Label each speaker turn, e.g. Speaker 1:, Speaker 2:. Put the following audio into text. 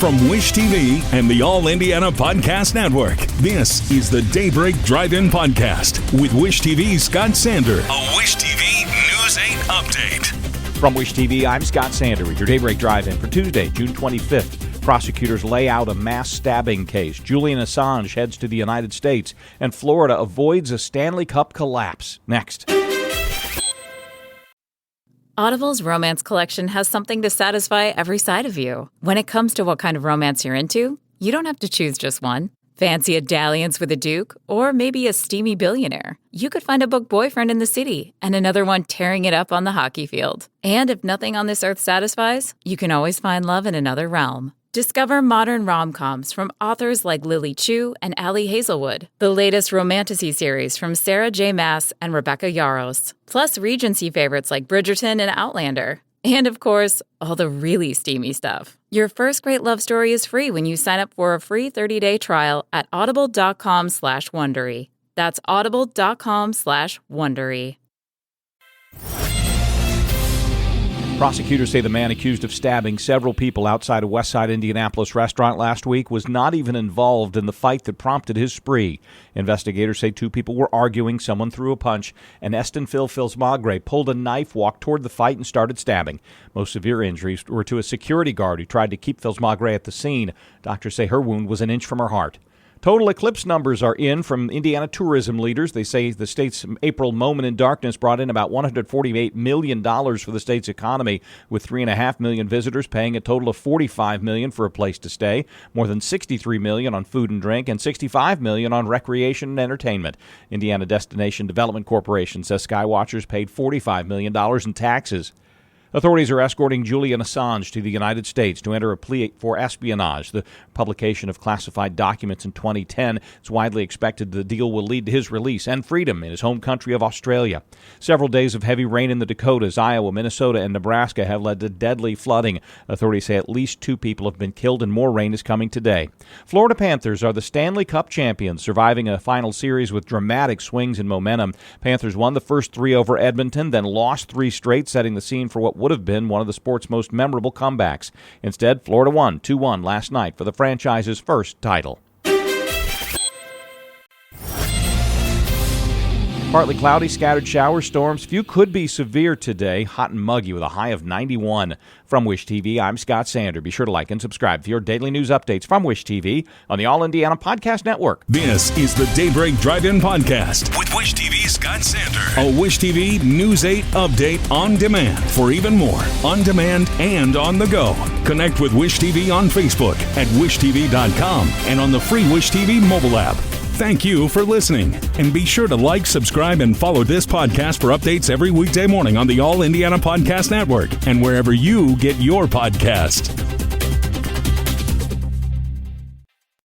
Speaker 1: From Wish TV and the All Indiana Podcast Network, this is the Daybreak Drive-In Podcast with Wish TV's Scott Sander. A Wish TV News 8 update.
Speaker 2: From Wish TV, I'm Scott Sander with your Daybreak Drive-In for Tuesday, June 25th. Prosecutors lay out a mass stabbing case. Julian Assange heads to the United States, and Florida avoids a Stanley Cup collapse. Next.
Speaker 3: Audible's romance collection has something to satisfy every side of you. When it comes to what kind of romance you're into, you don't have to choose just one. Fancy a dalliance with a duke, or maybe a steamy billionaire. You could find a book boyfriend in the city and another one tearing it up on the hockey field. And if nothing on this earth satisfies, you can always find love in another realm. Discover modern rom-coms from authors like Lily Chu and Ali Hazelwood, the latest romantasy series from Sarah J. Maas and Rebecca Yarros, plus Regency favorites like Bridgerton and Outlander. And of course, all the really steamy stuff. Your first great love story is free when you sign up for a free 30-day trial at audible.com/Wondery. That's audible.com/Wondery.
Speaker 2: Prosecutors say the man accused of stabbing several people outside a Westside Indianapolis restaurant last week was not even involved in the fight that prompted his spree. Investigators say two people were arguing, someone threw a punch, and Estenfil Filsmagre pulled a knife, walked toward the fight, and started stabbing. Most severe injuries were to a security guard who tried to keep Filsmagre at the scene. Doctors say her wound was an inch from her heart. Total eclipse numbers are in from Indiana tourism leaders. They say the state's April moment in darkness brought in about $148 million for the state's economy, with 3.5 million visitors paying a total of $45 million for a place to stay, more than $63 million on food and drink, and $65 million on recreation and entertainment. Indiana Destination Development Corporation says skywatchers paid $45 million in taxes. Authorities are escorting Julian Assange to the United States to enter a plea for espionage, the publication of classified documents in 2010. It's widely expected the deal will lead to his release and freedom in his home country of Australia. Several days of heavy rain in the Dakotas, Iowa, Minnesota, and Nebraska have led to deadly flooding. Authorities say at least 2 people have been killed and more rain is coming today. Florida Panthers are the Stanley Cup champions, surviving a final series with dramatic swings in momentum. Panthers won the first 3 over Edmonton, then lost 3 straight, setting the scene for what would have been one of the sport's most memorable comebacks. Instead, Florida won 2-1 last night for the franchise's first title. Partly cloudy, scattered showers, storms. Few could be severe today. Hot and muggy with a high of 91. From Wish TV, I'm Scott Sander. Be sure to like and subscribe for your daily news updates from Wish TV on the All Indiana Podcast Network.
Speaker 1: This is the Daybreak Drive-In Podcast with Wish TV's Scott Sander. A Wish TV News 8 update on demand. For even more, on demand and on the go. Connect with Wish TV on Facebook at wishtv.com and on the free Wish TV mobile app. Thank you for listening, and be sure to like, subscribe, and follow this podcast for updates every weekday morning on the All Indiana Podcast Network and wherever you get your podcasts.